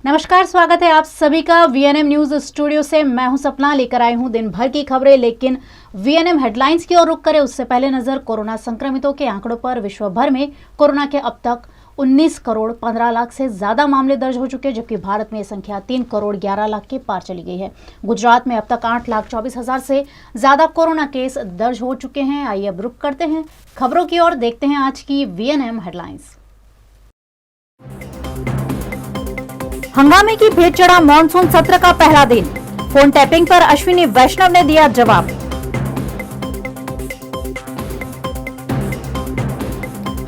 नमस्कार, स्वागत है आप सभी का वीएनएम न्यूज स्टूडियो से। मैं हूं सपना, लेकर आई हूं दिन भर की खबरें। लेकिन वीएनएम हेडलाइंस की ओर रुख करें उससे पहले नजर कोरोना संक्रमितों के आंकड़ों पर। विश्व भर में कोरोना के अब तक 19 करोड़ 15 लाख से ज्यादा मामले दर्ज हो चुके हैं, जबकि भारत में यह संख्या 3 करोड़ 11 लाख के पार चली गई है। गुजरात में अब तक 8,24,000 से ज्यादा कोरोना केस दर्ज हो चुके हैं। आइए अब रुख करते हैं खबरों की ओर, देखते हैं आज की वीएनएम हेडलाइंस। हंगामे की भेंट चढ़ा मॉनसून सत्र का पहला दिन। फोन टैपिंग पर अश्विनी वैष्णव ने दिया जवाब।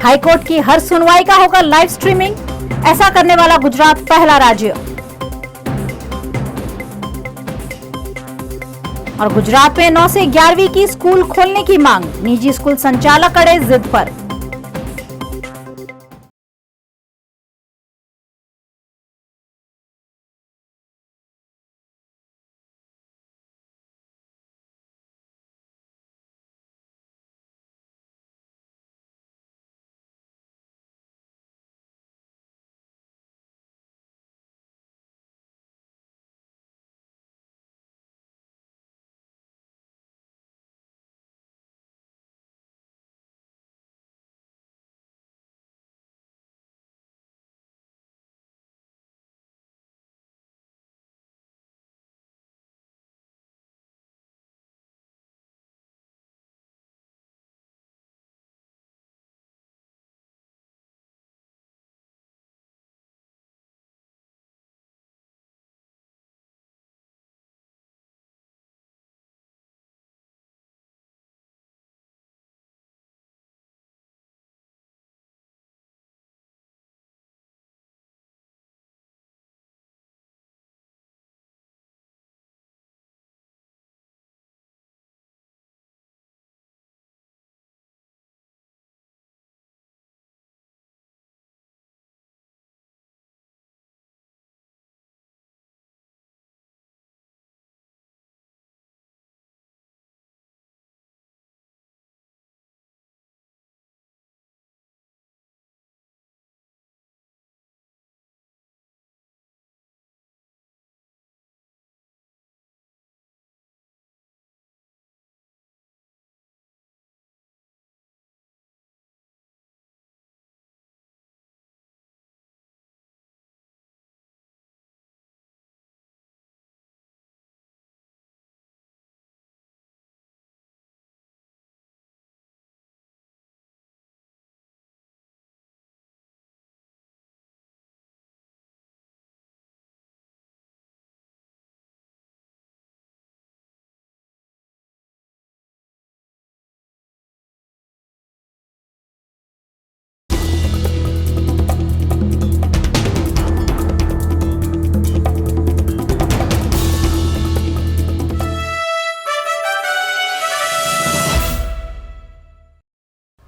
हाईकोर्ट की हर सुनवाई का होगा लाइव स्ट्रीमिंग, ऐसा करने वाला गुजरात पहला राज्य। और गुजरात में 9 से 11वीं की स्कूल खोलने की मांग, निजी स्कूल संचालक अड़े जिद पर।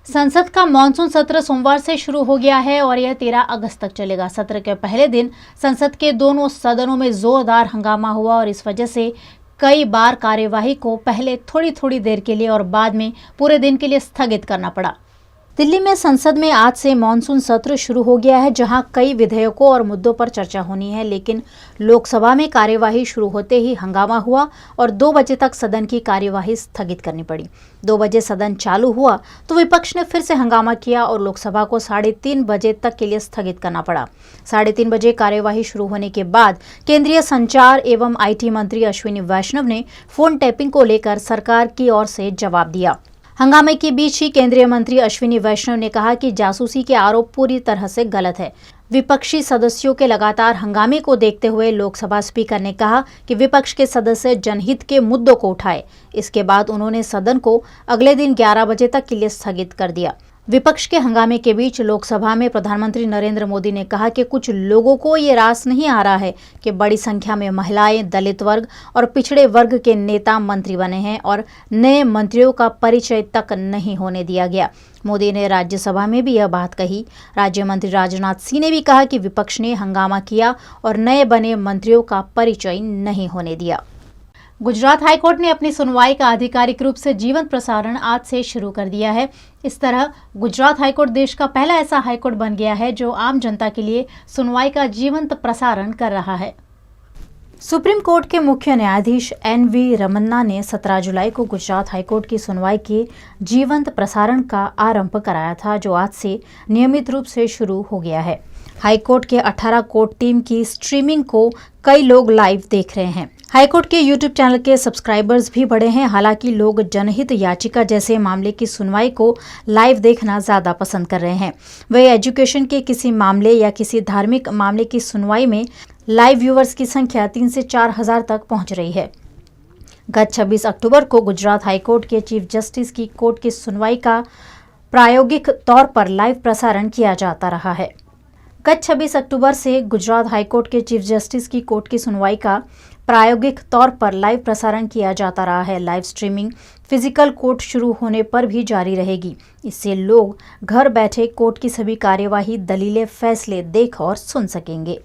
संसद का मानसून सत्र सोमवार से शुरू हो गया है और यह 13 अगस्त तक चलेगा। सत्र के पहले दिन संसद के दोनों सदनों में जोरदार हंगामा हुआ और इस वजह से कई बार कार्यवाही को पहले थोड़ी थोड़ी देर के लिए और बाद में पूरे दिन के लिए स्थगित करना पड़ा। दिल्ली में संसद में आज से मानसून सत्र शुरू हो गया है, जहां कई विधेयकों और मुद्दों पर चर्चा होनी है। लेकिन लोकसभा में कार्यवाही शुरू होते ही हंगामा हुआ और 2 बजे तक सदन की कार्यवाही स्थगित करनी पड़ी। 2 बजे सदन चालू हुआ तो विपक्ष ने फिर से हंगामा किया और लोकसभा को 3:30 बजे तक के लिए स्थगित करना पड़ा। 3:30 बजे कार्यवाही शुरू होने के बाद केंद्रीय संचार एवं IT मंत्री अश्विनी वैष्णव ने फोन टैपिंग को लेकर सरकार की ओर से जवाब दिया। हंगामे के बीच ही केंद्रीय मंत्री अश्विनी वैष्णव ने कहा कि जासूसी के आरोप पूरी तरह से गलत है। विपक्षी सदस्यों के लगातार हंगामे को देखते हुए लोकसभा स्पीकर ने कहा कि विपक्ष के सदस्य जनहित के मुद्दों को उठाए। इसके बाद उन्होंने सदन को अगले दिन 11 बजे तक के लिए स्थगित कर दिया। विपक्ष के हंगामे के बीच लोकसभा में प्रधानमंत्री नरेंद्र मोदी ने कहा कि कुछ लोगों को ये रास नहीं आ रहा है कि बड़ी संख्या में महिलाएं, दलित वर्ग और पिछड़े वर्ग के नेता मंत्री बने हैं और नए मंत्रियों का परिचय तक नहीं होने दिया गया। मोदी ने राज्यसभा में भी यह बात कही। राज्य मंत्री राजनाथ सिंह ने भी कहा कि विपक्ष ने हंगामा किया और नए बने मंत्रियों का परिचय नहीं होने दिया। गुजरात हाईकोर्ट ने अपनी सुनवाई का आधिकारिक रूप से जीवंत प्रसारण आज से शुरू कर दिया है। इस तरह गुजरात हाईकोर्ट देश का पहला ऐसा हाईकोर्ट बन गया है जो आम जनता के लिए सुनवाई का जीवंत प्रसारण कर रहा है। सुप्रीम कोर्ट के मुख्य न्यायाधीश एन.वी. रमन्ना ने 17 जुलाई को गुजरात हाईकोर्ट की सुनवाई के जीवंत प्रसारण का आरंभ कराया था, जो आज से नियमित रूप से शुरू हो गया है। हाईकोर्ट के 18 कोर्ट टीम की स्ट्रीमिंग को कई लोग लाइव देख रहे हैं। हाईकोर्ट के यूट्यूब चैनल के सब्सक्राइबर्स भी बढ़े हैं। हालांकि लोग जनहित याचिका जैसे मामले की सुनवाई को लाइव देखना ज्यादा पसंद कर रहे हैं। वे एजुकेशन के किसी मामले या किसी धार्मिक मामले की सुनवाई में लाइव व्यूअर्स की संख्या 3 से 4 हजार तक पहुंच रही है। गत 26 अक्टूबर को गुजरात हाईकोर्ट के चीफ जस्टिस की कोर्ट की सुनवाई का प्रायोगिक तौर पर लाइव प्रसारण किया जाता रहा है। गत 26 अक्टूबर से गुजरात हाईकोर्ट के चीफ जस्टिस की कोर्ट की सुनवाई का प्रायोगिक तौर पर लाइव प्रसारण किया जाता रहा है। लाइव स्ट्रीमिंग फिजिकल कोर्ट शुरू होने पर भी जारी रहेगी। इससे लोग घर बैठे कोर्ट की सभी कार्यवाही, दलीलें, फैसले देख और सुन सकेंगे।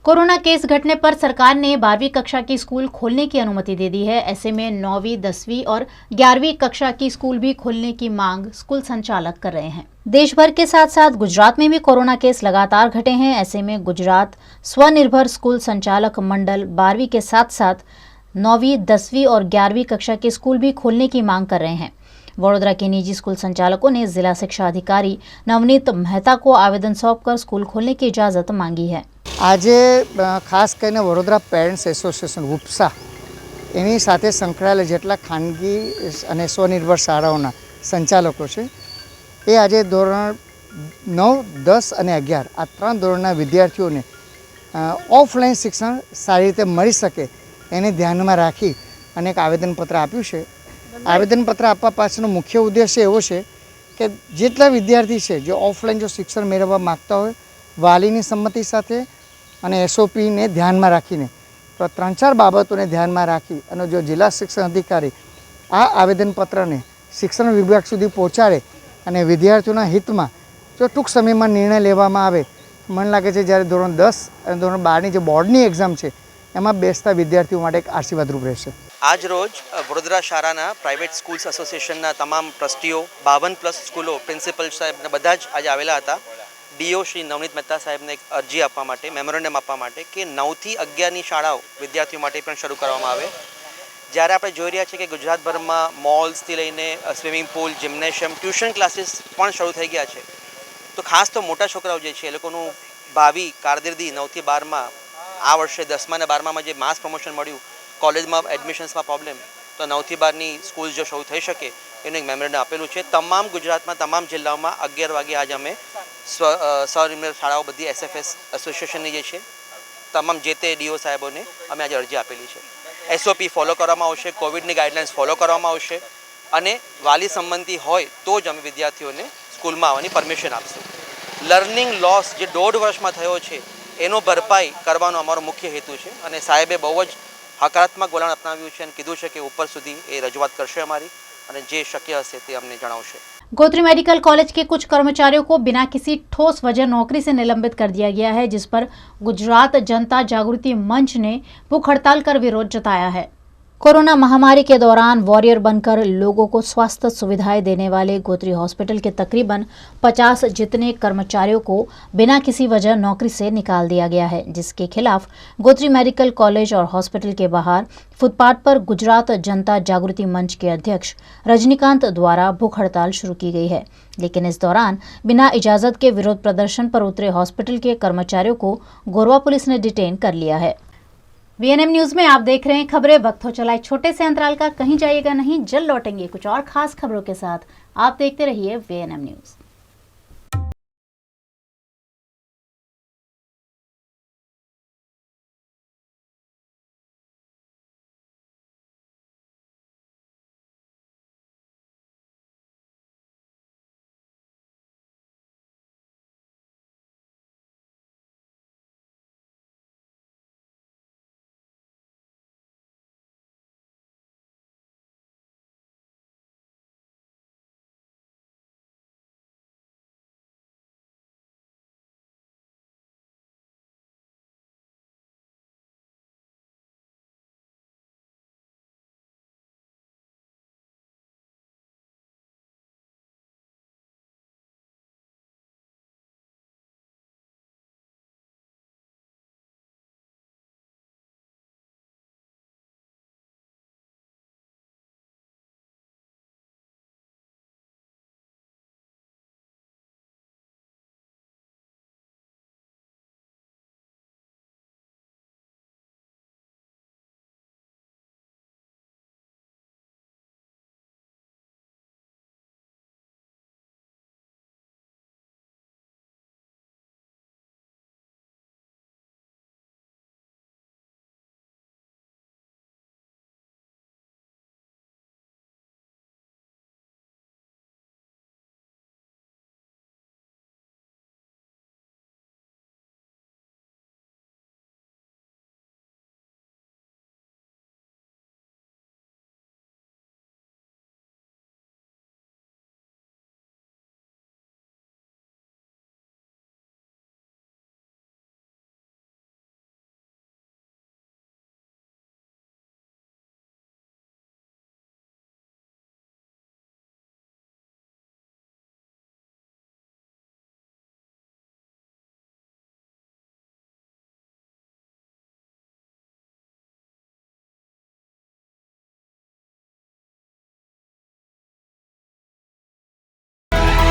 कोरोना केस घटने पर सरकार ने 12वीं कक्षा की स्कूल खोलने की अनुमति दे दी है। ऐसे में 9वीं, 10वीं और 11वीं कक्षा की स्कूल भी खोलने की मांग स्कूल संचालक कर रहे हैं। देश भर के साथ साथ गुजरात में भी कोरोना केस लगातार घटे हैं। ऐसे में गुजरात स्वनिर्भर स्कूल संचालक मंडल 12वीं के साथ साथ 9वीं, 10वीं और 11वीं कक्षा के स्कूल भी खोलने की मांग कर रहे हैं। वडोदरा के निजी स्कूल संचालकों ने जिला शिक्षा अधिकारी नवनीत मेहता को आवेदन सौंपकर स्कूल खोलने की इजाजत मांगी है। આજે ખાસ કરીને વડોદરા પેરેન્ટ્સ એસોસિએશન ઉપસા એની સાથે સંકળાયેલા જેટલા ખાનગી અને સ્વનિર્ભર શાળાઓના સંચાલકો છે એ આજે ધોરણ 9, 10 અને 11 આ 3 ધોરણના વિદ્યાર્થીઓને ઓફલાઈન શિક્ષણ સારી રીતે મળી શકે એને ધ્યાનમાં રાખી અને એક આવેદનપત્ર આપ્યું છે। આવેદનપત્ર આપવા પાછળનો મુખ્ય ઉદ્દેશ્ય એવો છે કે જેટલા વિદ્યાર્થી છે જે ઓફલાઈન જો શિક્ષણ મેળવવા માગતા હોય વાલીની સંમતિ સાથે અને એસઓપીને ધ્યાનમાં રાખીને તો 3-4 બાબતોને ધ્યાનમાં રાખી અને જો જિલ્લા શિક્ષણ અધિકારી આ આવેદનપત્રને શિક્ષણ વિભાગ સુધી પહોંચાડે અને વિદ્યાર્થીઓના હિતમાં જો ટૂંક સમયમાં નિર્ણય લેવામાં આવે તો મને લાગે છે જ્યારે ધોરણ 10 અને ધોરણ 12ની જે બોર્ડની એક્ઝામ છે એમાં બેસતા વિદ્યાર્થીઓ માટે એક આશીર્વાદરૂપ રહેશે। આજ રોજ વડોદરા શાળાના પ્રાઇવેટ સ્કૂલ્સ એસોસિએશનના તમામ ટ્રસ્ટીઓ 52+ સ્કૂલો પ્રિન્સિપલ સાહેબને બધા જ આજે આવેલા હતા। ડીઓ શ્રી નવનીત મહેતા સાહેબને એક અરજી આપવા માટે, મેમોરેન્ડમ આપવા માટે કે 9 થી 11ની શાળાઓ વિદ્યાર્થીઓ માટે પણ શરૂ કરવામાં આવે। જ્યારે આપણે જોઈ રહ્યા છીએ કે ગુજરાતભરમાં મોલ્સથી લઈને swimming pool, gymnasium, tuition classes પણ શરૂ થઈ ગયા છે, તો ખાસ તો મોટા છોકરાઓ જે છે એ લોકોનું ભાવિ કારકિર્દી 9 થી 12માં આ વર્ષે 10મા અને 12મામાં જે માસ પ્રમોશન મળ્યું, કોલેજમાં એડમિશન્સમાં પ્રોબ્લેમ, તો 9 થી 12ની સ્કૂલ જો શરૂ થઈ શકે એનું એક મેમોરેન્ડમ આપેલું છે। તમામ ગુજરાતમાં તમામ જિલ્લાઓમાં 11 વાગે આજે અમે સ્વનિર્ભર શાળાઓ બધી એસએફએસ એસોસિએશનની જે છે તમામ જે તે ડીઓ સાહેબોને અમે આજે અરજી આપેલી છે। એસઓપી ફોલો કરવામાં આવશે, કોવિડની ગાઈડલાઇન્સ ફોલો કરવામાં આવશે અને વાલી સંમતિ હોય તો જ અમે વિદ્યાર્થીઓને સ્કૂલમાં આવવાની પરમિશન આપશું। લર્નિંગ લોસ જે 1.5 વર્ષમાં થયો છે એનો ભરપાઈ કરવાનો અમારો મુખ્ય હેતુ છે અને સાહેબે બહુ જ હકારાત્મક વલણ અપનાવ્યું છે અને કીધું છે કે ઉપર સુધી એ રજૂઆત કરશે અમારી અને જે શક્ય હશે તે અમને જણાવશે। गोत्री मेडिकल कॉलेज के कुछ कर्मचारियों को बिना किसी ठोस वजह नौकरी से निलंबित कर दिया गया है, जिस पर गुजरात जनता जागृति मंच ने भूख हड़ताल कर विरोध जताया है। कोरोना महामारी के दौरान वॉरियर बनकर लोगों को स्वास्थ्य सुविधाएं देने वाले गोत्री हॉस्पिटल के तकरीबन 50 जितने कर्मचारियों को बिना किसी वजह नौकरी से निकाल दिया गया है, जिसके खिलाफ गोत्री मेडिकल कॉलेज और हॉस्पिटल के बाहर फुटपाथ पर गुजरात जनता जागृति मंच के अध्यक्ष रजनीकांत द्वारा भूख हड़ताल शुरू की गई है। लेकिन इस दौरान बिना इजाजत के विरोध प्रदर्शन पर उतरे हॉस्पिटल के कर्मचारियों को गोरवा पुलिस ने डिटेन कर लिया है। वीएनएम न्यूज में आप देख रहे हैं खबरें। वक्त हो चला एक छोटे से अंतराल का, कहीं जाइएगा नहीं, जल्द लौटेंगे कुछ और खास खबरों के साथ। आप देखते रहिए वीएनएम न्यूज।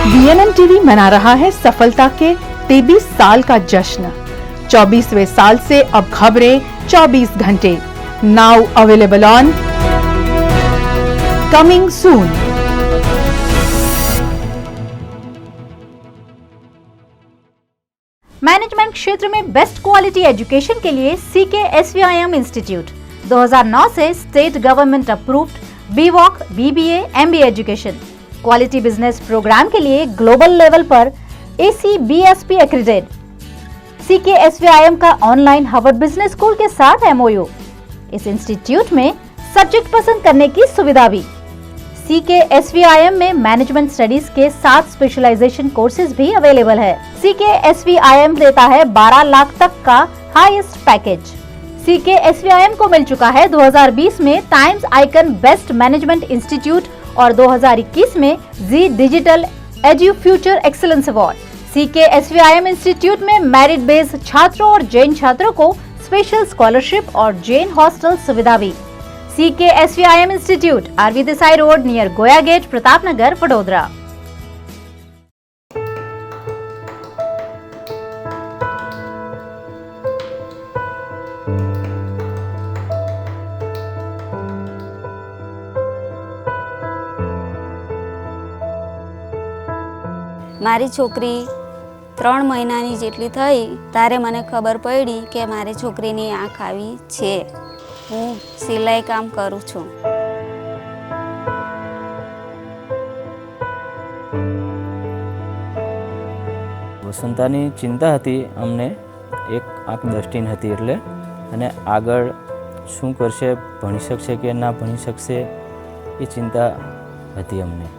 BNN टीवी मना रहा है सफलता के 23 साल का जश्न। 24वें साल से अब खबरें 24 घंटे। Now available on coming soon. Management क्षेत्र में बेस्ट क्वालिटी एजुकेशन के लिए CKSVIM इंस्टीट्यूट 2009 से state government approved BVOC, BBA, MBA education. Quality business programme के लिए ग्लोबल लेवल पर ACBSP एक्रीडेड। CKSVIM का ऑनलाइन हार्वर्ड बिजनेस स्कूल के साथ MOU। इस इंस्टीट्यूट में सब्जेक्ट पसंद करने की सुविधा भी। CKSVIM में मैनेजमेंट स्टडीज के 7 स्पेशलाइजेशन कोर्सेज भी अवेलेबल है। CKSVIM देता है 12 लाख तक का हाईएस्ट पैकेज। CKSVIM को मिल चुका है 2020 में times icon best management institute और 2021 में Zee digital edu future excellence award. CKSVIM institute में मेरिट बेस्ड छात्रों और जैन छात्रों को स्पेशल स्कॉलरशिप और जैन हॉस्टल सुविधा भी। CKSVIM institute, RV Desai road near गोया गेट, प्रतापनगर, वडोदरा। મારી છોકરી 3 મહિનાની જેટલી થઈ ત્યારે મને ખબર પડી કે મારી છોકરીની આંખ આવી છે। હું સિલાઈ કામ કરું છું। વસંતાની ચિંતા હતી અમને, એક આંખ દૃષ્ટિહીન હતી એટલે, અને આગળ શું કરશે, ભણી શકશે કે ના ભણી શકશે એ ચિંતા હતી અમને।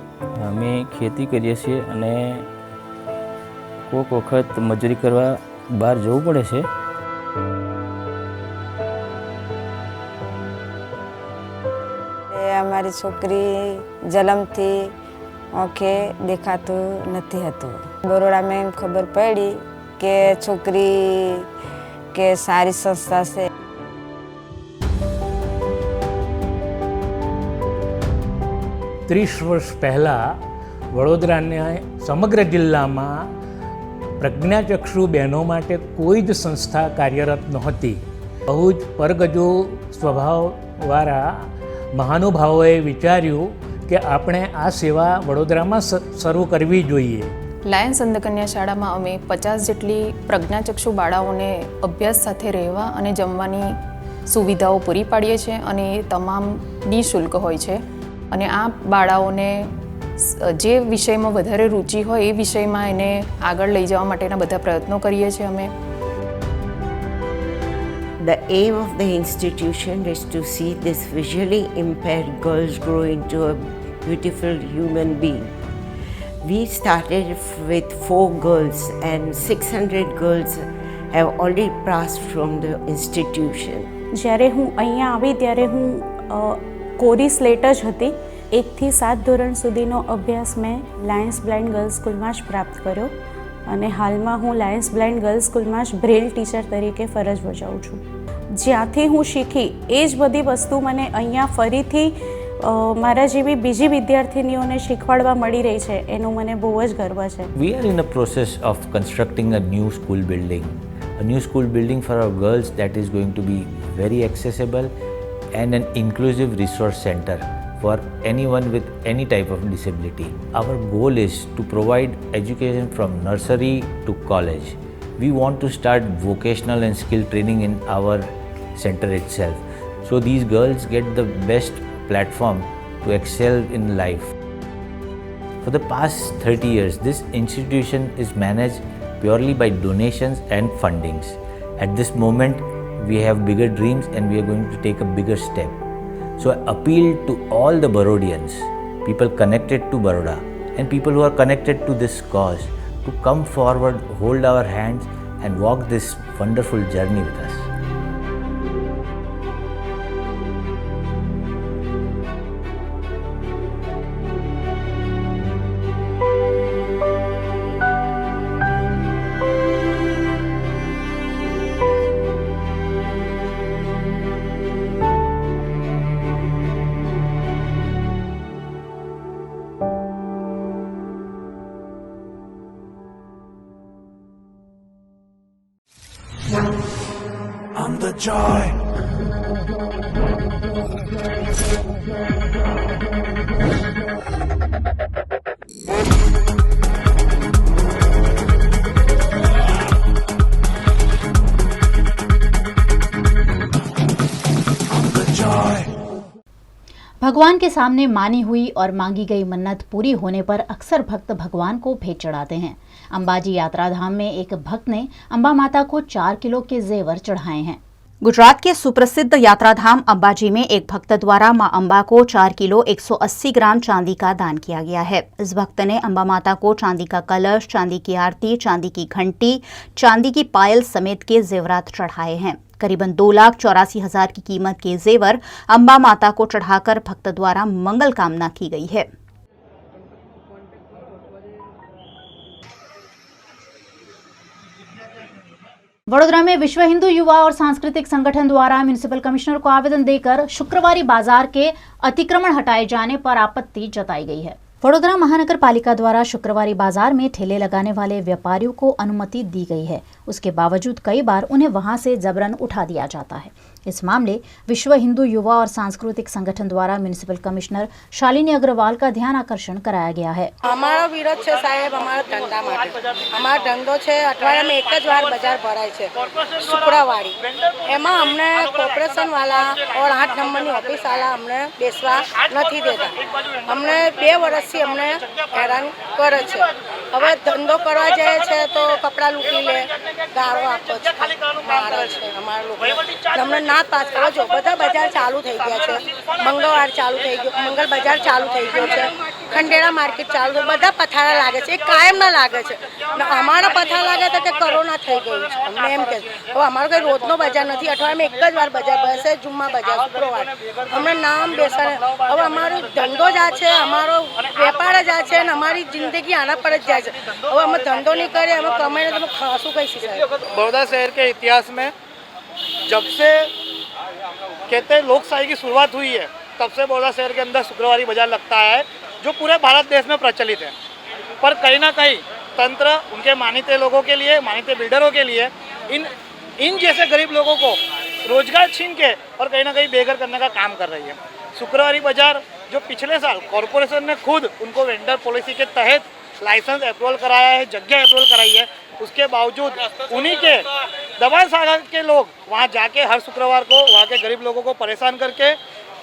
અમે ખેતી કરીએ છીએ અને કોઈક વખત મજૂરી કરવા બહાર જવું પડે છે। અમારી છોકરી જન્મથી આંખે દેખાતું નથી હતું। બરોડામાં ખબર પડી કે છોકરી કે સારી સંસ્થા છે। 30 વર્ષ પહેલાં વડોદરાના સમગ્ર જિલ્લામાં પ્રજ્ઞાચક્ષુ બહેનો માટે કોઈ જ સંસ્થા કાર્યરત નહોતી। બહુ જ પરગજુ સ્વભાવવાળા મહાનુભાવોએ વિચાર્યું કે આપણે આ સેવા વડોદરામાં શરૂ કરવી જોઈએ। લાયન્સ અંધકન્યા શાળામાં અમે 50 જેટલી પ્રજ્ઞાચક્ષુ બાળાઓને અભ્યાસ સાથે રહેવા અને જમવાની સુવિધાઓ પૂરી પાડીએ છીએ અને એ તમામ નિઃશુલ્ક હોય છે। અને આ બાળાઓને જે વિષયમાં વધારે રુચિ હોય એ વિષયમાં એને આગળ લઈ જવા માટેના બધા પ્રયત્નો કરીએ છીએ અમે। The aim of the institution is to see these visually impaired girls grow into a beautiful human being. We started with 4 girls and 600 girls have already passed from the institution. જ્યારે હું અહીંયા આવી ત્યારે હું કોરી સ્લેટ જ હતી। 1 થી 7 ધોરણ સુધીનો અભ્યાસ મેં લાયન્સ બ્લાઇન્ડ ગર્લ્સ સ્કૂલમાં જ પ્રાપ્ત કર્યો અને હાલમાં હું લાયન્સ બ્લાઇન્ડ ગર્લ્સ સ્કૂલમાં જ બ્રેલ ટીચર તરીકે ફરજ બજાવું છું। જ્યાંથી હું શીખી એ જ બધી વસ્તુ મને અહીંયા ફરીથી મારા જેવી બીજી વિદ્યાર્થીનીઓને શીખવાડવા મળી રહી છે એનું મને બહુ જ ગર્વ છે। We are in a process of constructing a new school building. A new school building for our girls that is going to be very accessible and an inclusive resource center for anyone with any type of disability. Our goal is to provide education from nursery to college. We want to start vocational and skill training in our center itself. So these girls get the best platform to excel in life. For the past 30 years, this institution is managed purely by donations and fundings. At this moment, we have bigger dreams and we are going to take a bigger step. So I appeal to all the Barodians, people connected to Baroda and people who are connected to this cause to come forward, hold our hands and walk this wonderful journey with us. भगवान के सामने मानी हुई और मांगी गई मन्नत पूरी होने पर अक्सर भक्त भगवान को भेंट चढ़ाते हैं। अंबाजी यात्रा धाम में एक भक्त ने अंबा माता को 4 किलो के जेवर चढ़ाए हैं। गुजरात के सुप्रसिद्ध यात्राधाम अंबाजी में एक भक्त द्वारा मां अंबा को 4 किलो 180 ग्राम चांदी का दान किया गया है। इस भक्त ने अंबा माता को चांदी का कलश, चांदी की आरती, चांदी की घंटी, चांदी की पायल समेत के जेवरात चढ़ाए हैं। करीबन 2,84,000 की कीमत के जेवर अंबा माता को चढ़ाकर भक्त द्वारा मंगल कामना की गई है। वडोदरा में विश्व हिंदू युवा और सांस्कृतिक संगठन द्वारा म्युनिसिपल कमिश्नर को आवेदन देकर शुक्रवारी बाजार के अतिक्रमण हटाए जाने पर आपत्ति जताई गई है। वडोदरा महानगर पालिका द्वारा शुक्रवारी बाजार में ठेले लगाने वाले व्यापारियों को अनुमति दी गई है। उसके बावजूद कई बार उन्हें वहां से जबरन उठा दिया जाता है। इस मामले विश्व हिंदू युवा और सांस्कृतिक संगठन द्वारा म्युनिसिपल कमिश्नर शालिनी अग्रवाल का ध्यान आकर्षण कराया गया है। हमारा विरोध है साहेब, हमारा धंधा माटे हमारा धंधो है। अठवाडिया में एक ज वार बजार भराय है शुक्रवारी। एमां अमने कॉर्पोरेशन वाला और 8 नंबर की ऑफिस वाला अमने बेसवा नहीं देता। हमने 2 वर्षથી अमने हैरान करे छे। હવે ધંધો કરવા જાય છે તો કપડા લૂંટી લે, ગાળો આપે છે, મારે છે અમારા લોકો। તમને ના પાસ કરો છો। બધા બજાર ચાલુ થઈ ગયા છે। મંગળવાર ચાલુ થઈ ગયો, મંગળ બજાર ચાલુ થઈ ગયો છે, ખંડેરા માર્કેટ ચાલુ છે, બધા પથારા લાગે છે। એ કાયમ ના લાગે છે ને અમારા પથારા લાગે તો કે કોરોના થઈ ગયું છે। અમને એમ કે હવે અમારો કોઈ રોજનો બજાર નથી। અઠવાડિયામાં એક જ વાર બજાર ભરાય, જુમ્મા બજાર, શુક્રવાર। અમને નામ બેસાડે। હવે અમારો ધંધો જ આ છે, અમારો વેપાર જ આ છે ને અમારી જિંદગી આના પર જ જાય છે। હવે અમે ધંધો નહીં કરીએ, અમે કમાઈને તમે ખાશું કઈ છે? बड़ौदा शहर के इतिहास में जब से कहते हैं लोकशाही की शुरुआत हुई है, तब से बड़ौदा शहर के अंदर शुक्रवारी बाजार लगता है, जो पूरे भारत देश में प्रचलित है। पर कहीं ना कहीं तंत्र उनके मानिते लोगों के लिए, मानिते बिल्डरों के लिए इन जैसे गरीब लोगों को रोजगार छीन के और कहीं ना कहीं बेघर करने का काम कर रही है। शुक्रवारी बाजार जो पिछले साल कॉरपोरेशन ने खुद उनको वेंडर पॉलिसी के तहत लाइसेंस अप्रूवल कराया है, जगह अप्रूवल कराई है, उसके बावजूद उन्हीं के दबान शाखा के लोग वहां जाके हर शुक्रवार को वहां के गरीब लोगों को परेशान करके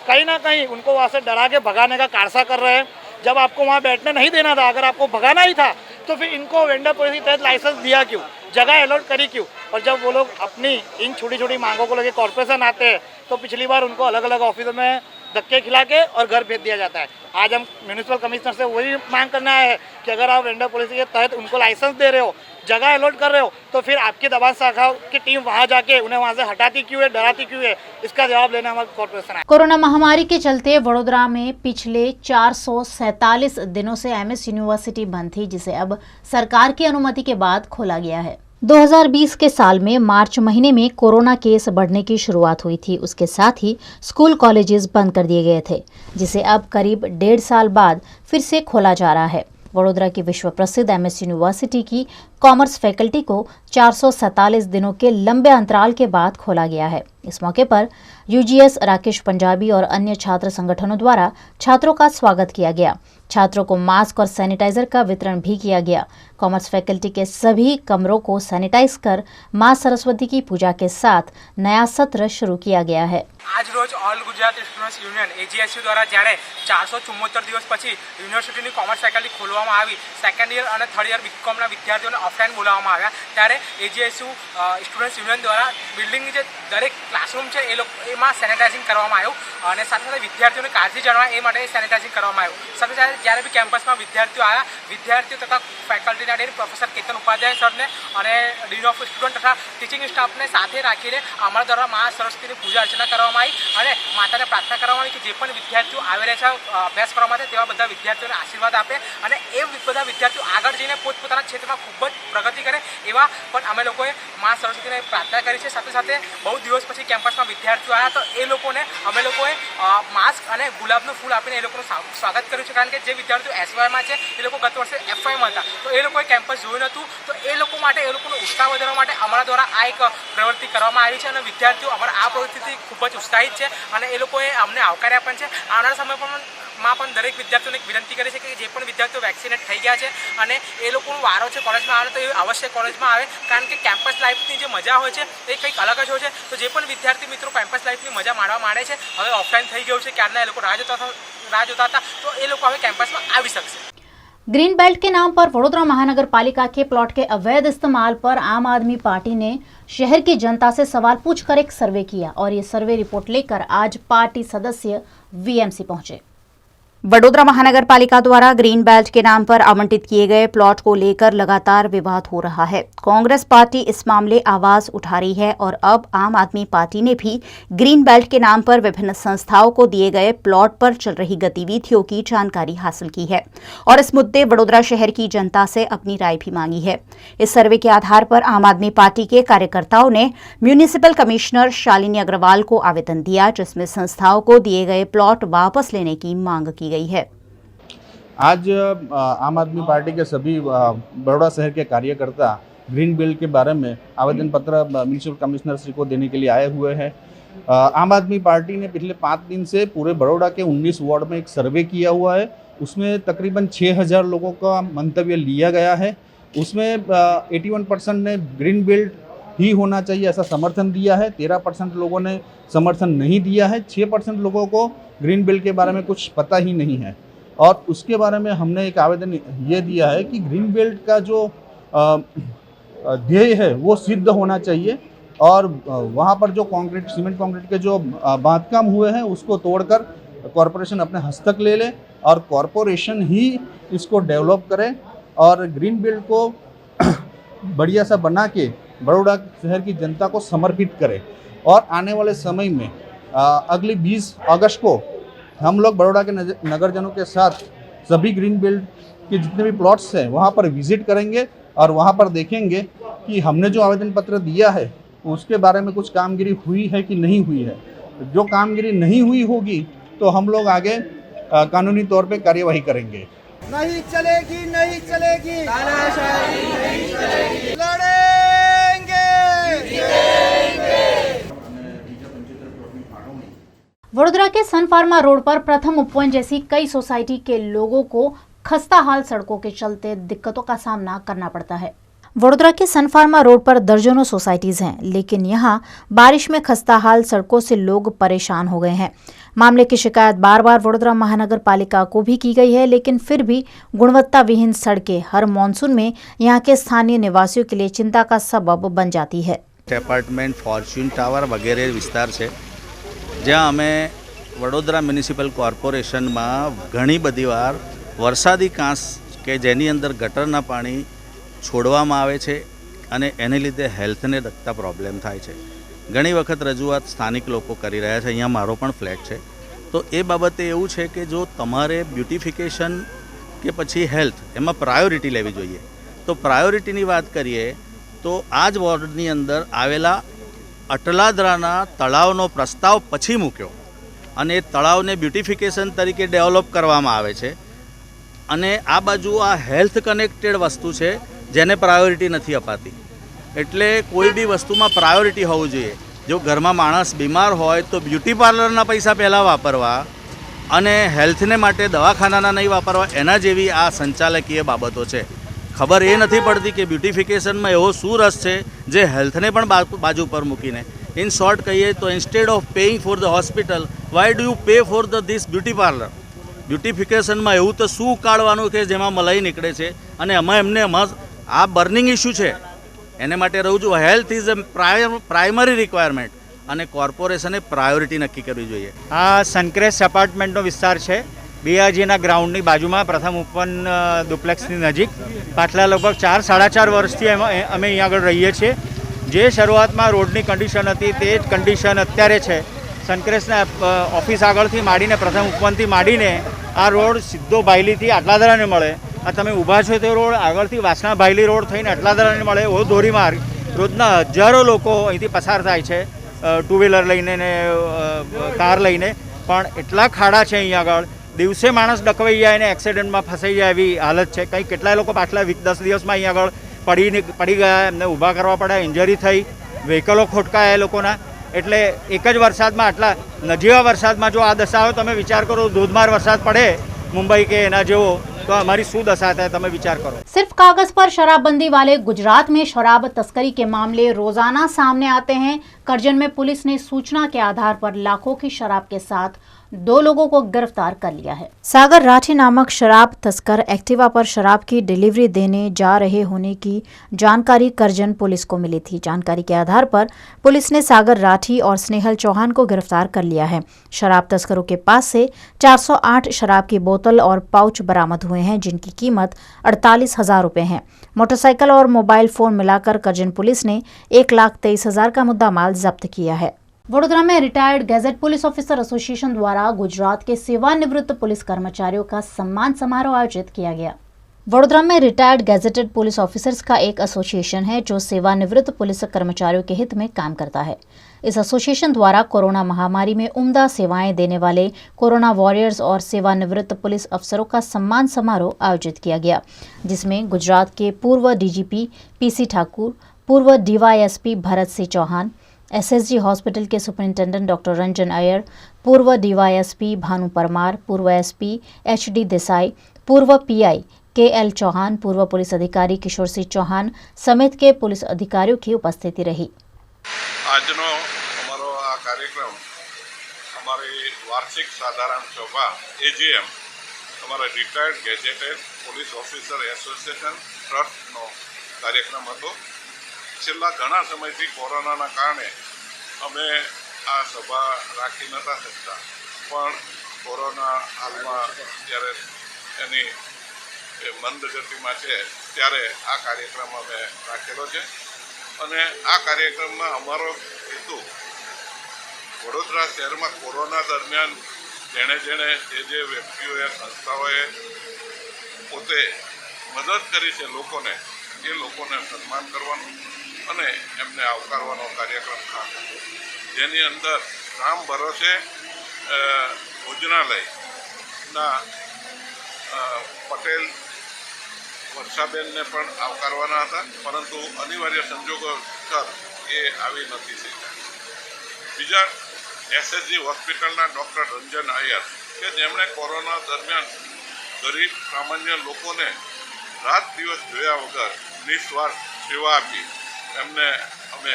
कहीं ना कहीं उनको वहां से डरा के भगाने का कारसा कर रहे हैं। जब आपको वहां बैठने नहीं देना था, अगर आपको भगाना ही था, तो फिर इनको वेंडर पॉलिसी तहत लाइसेंस दिया क्यों, जगह अलॉट करी क्यों? और जब वो लोग अपनी इन छोटी छोटी मांगों को लेकर कॉर्पोरेशन आते हैं, तो पिछली बार उनको अलग अलग ऑफिसों में धक्के खिला के और घर भेज दिया जाता है। आज हम म्यूनिसिपल कमिश्नर से वही मांग करना है कि अगर आप वेंडर पॉलिसी के तहत उनको लाइसेंस दे रहे हो, जगह अलॉट कर रहे हो, तो फिर आपकी दबान शाखा की टीम वहां जाके उन्हें वहां से हटाती क्यों है, डराती क्यों है? इसका जवाब लेना हमारा कॉर्पोरेशन है। कोरोना महामारी के चलते वडोदरा में पिछले 447 दिनों से एमएस यूनिवर्सिटी बंद थी, जिसे अब सरकार की अनुमति के बाद खोला गया है। 2020 के साल में मार्च महीने में कोरोना केस बढ़ने की शुरुआत हुई थी। उसके साथ ही स्कूल कॉलेजेस बंद कर दिए गए थे, जिसे अब करीब 1.5 साल बाद फिर से खोला जा रहा है। वडोदरा की विश्व प्रसिद्ध एमएस यूनिवर्सिटी की कॉमर्स फैकल्टी को 447 दिनों के लंबे अंतराल के बाद खोला गया है। इस मौके पर यूजीएस, राकेश पंजाबी और अन्य छात्र संगठनों द्वारा छात्रों का स्वागत किया गया। छात्रों को मास्क और सैनिटाइजर का वितरण भी किया गया। कॉमर्स फैकल्टी के सभी कमरों को सैनिटाइज कर मां सरस्वती की पूजा के साथ नया सत्र शुरू किया गया है। आज रोज all Gujarat students union AGSU द्वारा જ્યારે 474 દિવસ પછી યુનિવર્સિટીની કોમર્સ ફેકલ્ટી ખોલવામાં આવી, સેકન્ડ યર અને થર્ડ યર બીકોમના વિદ્યાર્થીઓને ઓફલાઈન બોલાવવામાં આવ્યા, ત્યારે એજીએસયુ સ્ટુડન્ટ્સ યુનિયન દ્વારા બિલ્ડિંગની જે દરેક ક્લાસરૂમ છે એમાં સેનિટાઇઝિંગ કરવામાં આવ્યું અને સાથે સાથે વિદ્યાર્થીઓને કાળજી જણાવે એ માટે સેનિટાઇઝિંગ કરવામાં આવ્યું। સાથે સાથે જ્યારે બી કેમ્પસમાં વિદ્યાર્થીઓ આવ્યા, વિદ્યાર્થીઓ તથા ફેકલ્ટીના ડેન પ્રોફેસર કેતન ઉપાધ્યાય સરને અને ડીન ઓફ સ્ટુડન્ટ તથા ટીચિંગ સ્ટાફને સાથે રાખીને અમારા દ્વારા મા સરસ્વતીની પૂજા અર્ચના કરવામાં આવી અને માતાને પ્રાર્થના કરવાની કે જે પણ વિદ્યાર્થીઓ આવી રહ્યા છે અભ્યાસ કરવા માટે તેવા બધા વિદ્યાર્થીઓને આશીર્વાદ આપે અને એ બધા વિદ્યાર્થીઓ આગળ જઈને પોતપોતાના ક્ષેત્રમાં ખૂબ જ પ્રગતિ કરે એવા પણ અમે લોકોએ મા સરસ્વતીને પ્રાર્થના કરી છે। સાથે સાથે બહુ દિવસ પછી કેમ્પસમાં વિદ્યાર્થીઓ આવ્યા તો એ લોકોને અમે લોકોએ માસ્ક અને ગુલાબનું ફૂલ આપીને એ લોકોનું સ્વાગત કર્યું છે। કારણ કે જે વિદ્યાર્થીઓ એસવાયમાં છે એ લોકો ગત વર્ષે એફવાયમાં હતા તો એ લોકોએ કેમ્પસ જોયું નહોતું તો એ લોકો માટે એ લોકોનો ઉત્સાહ વધારવા માટે અમારા દ્વારા આ એક પ્રવૃત્તિ કરવામાં આવી છે અને વિદ્યાર્થીઓ અમારા આ પ્રવૃત્તિથી ખૂબ જ ઉત્સાહિત છે અને એ લોકોએ અમને આવકાર્યા પણ છે। આવનારા સમયમાં પણ દરેક વિદ્યાર્થીઓને એક વિનંતી કરી છે કે જે પણ વિદ્યાર્થીઓ વેક્સિનેટ થઈ ગયા છે અને એ લોકોનો વારો છે કોલેજમાં આવે તો એ અવશ્ય કોલેજમાં આવે કારણ કે કેમ્પસ લાઈફની જે મજા હોય છે એ કંઈક અલગ જ હોય છે। તો જે પણ વિદ્યાર્થી મિત્રો કેમ્પસ લાઈફની મજા માણવા માંડે છે હવે ઓફલાઈન થઈ ગયું છે ક્યારના એ લોકો રાહ જોતા હતા તો એ લોકો હવે કેમ્પસમાં આવી શકશે। ग्रीन बेल्ट के नाम पर वडोदरा महानगर पालिका के प्लॉट के अवैध इस्तेमाल पर आम आदमी पार्टी ने शहर की जनता से सवाल पूछकर एक सर्वे किया और ये सर्वे रिपोर्ट लेकर आज पार्टी सदस्य वीएमसी पहुंचे। वडोदरा महानगर पालिका द्वारा ग्रीन बेल्ट के नाम पर आवंटित किए गए प्लॉट को लेकर लगातार विवाद हो रहा है। कांग्रेस पार्टी इस मामले आवाज उठा रही है और अब आम आदमी पार्टी ने भी ग्रीन बेल्ट के नाम पर विभिन्न संस्थाओं को दिए गए प्लॉट पर चल रही गतिविधियों की जानकारी हासिल की है और इस मुद्दे वडोदरा शहर की जनता से अपनी राय भी मांगी है। इस सर्वे के आधार पर आम आदमी पार्टी के कार्यकर्ताओं ने म्यूनिसिपल कमिश्नर शालिनी अग्रवाल को आवेदन दिया जिसमें संस्थाओं को दिए गए प्लॉट वापस लेने की मांग की गई है। आज आम आदमी पार्टी के सभी बड़ौदा शहर के कार्यकर्ता ग्रीन बेल्ट के बारे में आवेदन पत्र म्यूनिसिपल कमिश्नर श्री को देने के लिए आए हुए हैं। आम आदमी पार्टी ने पिछले 5 दिन से पूरे बड़ौदा के 19 वार्ड में एक सर्वे किया हुआ है। उसमें तकरीबन 6000 लोगों का मंतव्य लिया गया है। उसमें 81% ने ग्रीन बेल्ट ही होना चाहिए ऐसा समर्थन दिया है। 13% लोगों ने समर्थन नहीं दिया है। 6% लोगों को ग्रीन बेल्ट के बारे में कुछ पता ही नहीं है और उसके बारे में हमने एक आवेदन ये दिया है कि ग्रीन बेल्ट का जो ध्येय है वो सिद्ध होना चाहिए और वहाँ पर जो कंक्रीट सीमेंट कंक्रीट के जो बांधकाम हुए हैं उसको तोड़कर कॉरपोरेशन अपने हस्तक ले ले और कॉरपोरेशन ही इसको डेवलप करे और ग्रीन बेल्ट को बढ़िया सा बना के बड़ौदा शहर की जनता को समर्पित करे। और आने वाले समय में अगली 20 अगस्त को हम लोग बड़ौदा के नगरजनों के साथ सभी ग्रीन बेल्ट के जितने भी प्लॉट्स हैं वहाँ पर विजिट करेंगे और वहाँ पर देखेंगे कि हमने जो आवेदन पत्र दिया है उसके बारे में कुछ कामगिरी हुई है कि नहीं हुई है। जो कामगिरी नहीं हुई होगी तो हम लोग आगे कानूनी तौर पे कार्यवाही करेंगे। नहीं चलेगी, नहीं चलेगी, तानाशाही नहीं चलेगी, लड़ेंगे। वडोदरा के सन फार्मा रोड पर प्रथम उपवन जैसी कई सोसाइटी के लोगों को खस्ता हाल सड़कों के चलते दिक्कतों का सामना करना पड़ता है। वडोदरा के सन फार्मा रोड पर दर्जनों सोसाइटीज हैं, लेकिन यहां बारिश में खस्ता हाल सड़कों से लोग परेशान हो गए हैं। मामले की शिकायत बार बार वडोदरा महानगर पालिका को भी की गई है, लेकिन फिर भी गुणवत्ता विहीन सड़कें हर मॉनसून में यहां के स्थानीय निवासियों के लिए चिंता का सबब बन जाती है। एपार्टमेंट, फॉर्च्यून टावर वगैरह विस्तार है જ્યાં અમે વડોદરા મ્યુનિસિપલ કોર્પોરેશનમાં ઘણી બધી વાર વરસાદી કાંસ કે જેની અંદર ગટરના પાણી છોડવામાં આવે છે અને એને લીધે હેલ્થને લગતા પ્રોબ્લેમ થાય છે। ઘણી વખત રજૂઆત સ્થાનિક લોકો કરી રહ્યા છે। અહીંયા મારો પણ ફ્લેટ છે તો એ બાબતે એવું છે કે જો તમારે બ્યુટિફિકેશન કે પછી હેલ્થ એમાં પ્રાયોરિટી લેવી જોઈએ તો પ્રાયોરિટીની વાત કરીએ તો આ જ વોર્ડની અંદર આવેલા અટલાદરાના તળાવનો પ્રસ્તાવ પછી મૂક્યો અને એ તળાવને બ્યુટિફિકેશન તરીકે ડેવલપ કરવામાં આવે છે અને આ બાજુ આ હેલ્થ કનેક્ટેડ વસ્તુ છે જેને પ્રાયોરિટી નથી અપાતી। એટલે કોઈ બી વસ્તુમાં પ્રાયોરિટી હોવું જોઈએ। જો ઘરમાં માણસ બીમાર હોય તો બ્યુટી પાર્લરના પૈસા પહેલાં વાપરવા અને હેલ્થને માટે દવાખાનાના નહીં વાપરવા એના જેવી આ સંચાલકીય બાબતો છે। ખબર એ નથી પડતી કે બ્યુટિફિકેશનમાં એવો શું રસ છે જે હેલ્થને પણ બાજુ પર મૂકીને ઇન શોર્ટ કહીએ તો instead of paying for the hospital why do you pay for the this beauty parlour. બ્યુટિફિકેશનમાં એવું તો શું કાઢવાનું કે જેમાં મલાઈ નીકળે છે અને એમને આ બર્નિંગ ઇસ્યુ છે એને માટે રહું છું। Health is a primary requirement અને કોર્પોરેશને પ્રાયોરિટી નક્કી કરવી જોઈએ। આ સનક્રેસ્ટ એપાર્ટમેન્ટનો વિસ્તાર છે બીઆરજીના ગ્રાઉન્ડની બાજુમાં પ્રથમ ઉપવન ડુપ્લેક્સની નજીક। પાછલા લગભગ 4-4.5 વર્ષથી અમે અહીંયા આગળ રહીએ છીએ। જે શરૂઆતમાં રોડની કન્ડિશન હતી તે જ કન્ડિશન અત્યારે છે। સનક્રેસના ઓફિસ આગળથી માંડીને પ્રથમ ઉપવનથી માંડીને આ રોડ સીધો ભાયલીથી આટલાદરાને મળે. આ તમે ઊભા છો તે રોડ આગળથી વાસણા ભાયલી રોડ થઈને આટલાદરાને મળે એવો ધોરીમાર્ગ રોજના હજારો લોકો અહીંથી પસાર થાય છે, ટુ વ્હીલર લઈને ને કાર લઈને. પણ એટલા ખાડા છે અહીં આગળ, દિવસે માણસ ડકવાઈ જાય ને એક્સિડન્ટમાં ફસાઈ જાય એવી હાલત છે. કંઈ કેટલાય લોકો પાછલા 10 દિવસમાં અહીં આગળ પડી ગયા, એમને ઊભા કરવા પડ્યા, ઇન્જરી થઈ, વ્હીકલો ખોટકાયા એ લોકોના. એટલે એક જ વરસાદમાં આટલા નજીવા વરસાદમાં જો આ દશા હોય, તમે વિચાર કરો ધોધમાર વરસાદ પડે मुंबई के ना जो तो हमारी शू दशा है, तमें विचार करो. सिर्फ कागज पर शराबबंदी वाले गुजरात में शराब तस्करी के मामले रोजाना सामने आते हैं. करजन में पुलिस ने सूचना के आधार पर लाखों की शराब के साथ 2 लोगों को गिरफ्तार कर लिया है. सागर राठी नामक शराब तस्कर एक्टिवा पर शराब की डिलीवरी देने जा रहे होने की जानकारी करजन पुलिस को मिली थी. जानकारी के आधार पर पुलिस ने सागर राठी और स्नेहल चौहान को गिरफ्तार कर लिया है. शराब तस्करों के पास से 408 शराब की बोतल और पाउच बरामद हुए हैं, जिनकी कीमत 48,000 रुपये है. मोटरसाइकिल और मोबाइल फोन मिलाकर करजन पुलिस ने 1,23,000 का मुद्दा माल जब्त किया है. वडोदरा में retired gadget police officer association द्वारा गुजरात के सेवानिवृत्त पुलिस कर्मचारियों का सम्मान समारोह आयोजित किया गया. वडोदरा में रिटायर्ड गैजेटेड पुलिस ऑफिसर्स का एक एसोसिएशन है जो सेवानिवृत्त पुलिस कर्मचारियों के हित में काम करता है. इस एसोसिएशन द्वारा कोरोना महामारी में उम्दा सेवाएं देने वाले कोरोना वॉरियर्स और सेवानिवृत्त पुलिस अफसरों का सम्मान समारोह आयोजित किया गया, जिसमें गुजरात के पूर्व डीजीपी पीसी ठाकुर, पूर्व DYSP Bharat Singh Chauhan, SSG hospital के सुपरिंटेंडेंट डॉक्टर रंजन अय्यर, पूर्व डीवाईएसपी भानु परमार, पूर्व एसपी एचडी देसाई, पूर्व पीआई केएल चौहान, पूर्व पुलिस अधिकारी किशोर सिंह चौहान समेत के पुलिस अधिकारियों की उपस्थिति रही. આજનો અમારો આ કાર્યક્રમ અમારી વાર્ષિક સાધારણ સભા એજીએમ અમારા retired gazetted police officer association ટ્રસ્ટનો કાર્યક્રમ હતો. છેલ્લા ઘણા સમયથી કોરોનાના કારણે અમે આ સભા રાખી નહોતા શકતા, પણ કોરોના હાલમાં જ્યારે એની મંદ ગતિમાં છે ત્યારે આ કાર્યક્રમ અમે રાખેલો છે. અને આ કાર્યક્રમમાં અમારો હેતુ વડોદરા શહેરમાં કોરોના દરમિયાન જેણે જેણે જે વ્યક્તિઓએ સંસ્થાઓએ પોતે મદદ કરી છે લોકોને, એ લોકોને સન્માન કરવાનું અને એમને આવકારવાનો કાર્યક્રમ ખાસ હતો, જેની અંદર રામ ભરોસે ભોજનાલયના પટેલ વર્ષાબેનને પણ આવકારવાના હતા, પરંતુ અનિવાર્ય સંજોગોસર એ આવી નથી શક્યા. બીજા એસએસજી હોસ્પિટલના ડૉક્ટર રંજન અય્યર કે જેમણે કોરોના દરમિયાન ગરીબ સામાન્ય લોકોને રાત દિવસ જોયા વગર નિસ્વાર્થ સેવા આપી, એમને અમે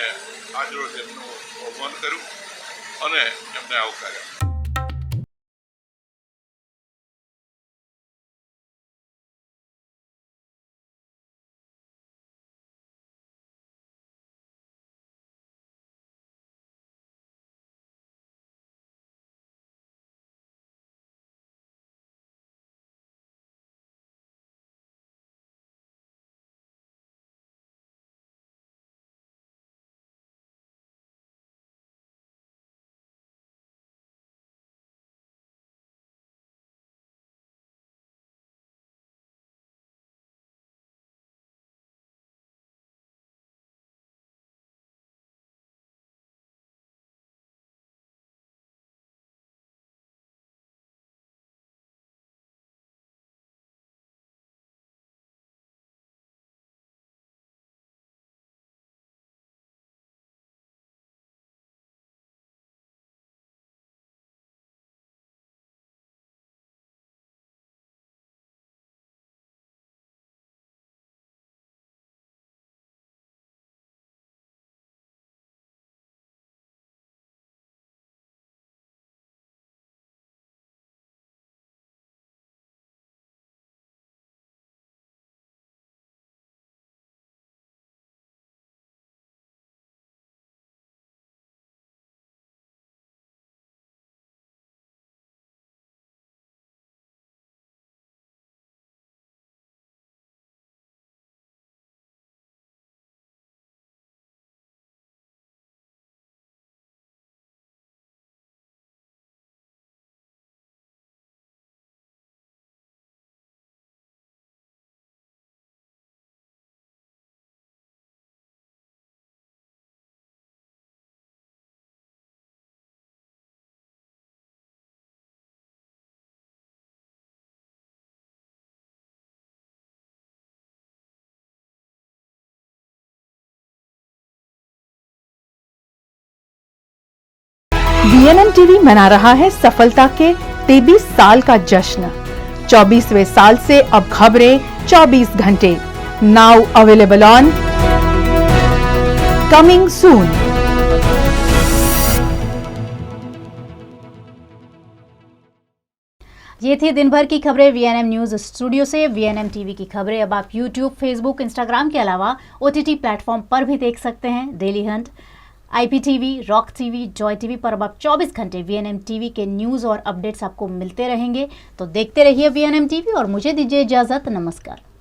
આજરોજ એમનું આહ્વાન કર્યું અને એમને આવકાર્યા. VNM TV मना रहा है सफलता के 23 साल का जश्न। 24वें साल से अब खबरें 24 घंटे। Now available on coming soon. ये थी दिन भर की खबरें VNM न्यूज स्टूडियो से। VNM टीवी की खबरें अब आप YouTube, Facebook, Instagram के अलावा OTT प्लेटफॉर्म पर भी देख सकते हैं। Daily Hunt, IPTV, rock TV, Joy TV पर अब आप 24 घंटे VNM टीवी के न्यूज़ और अपडेट्स आपको मिलते रहेंगे। तो देखते रहिए VNM टीवी और मुझे दीजिए इजाज़त। नमस्कार।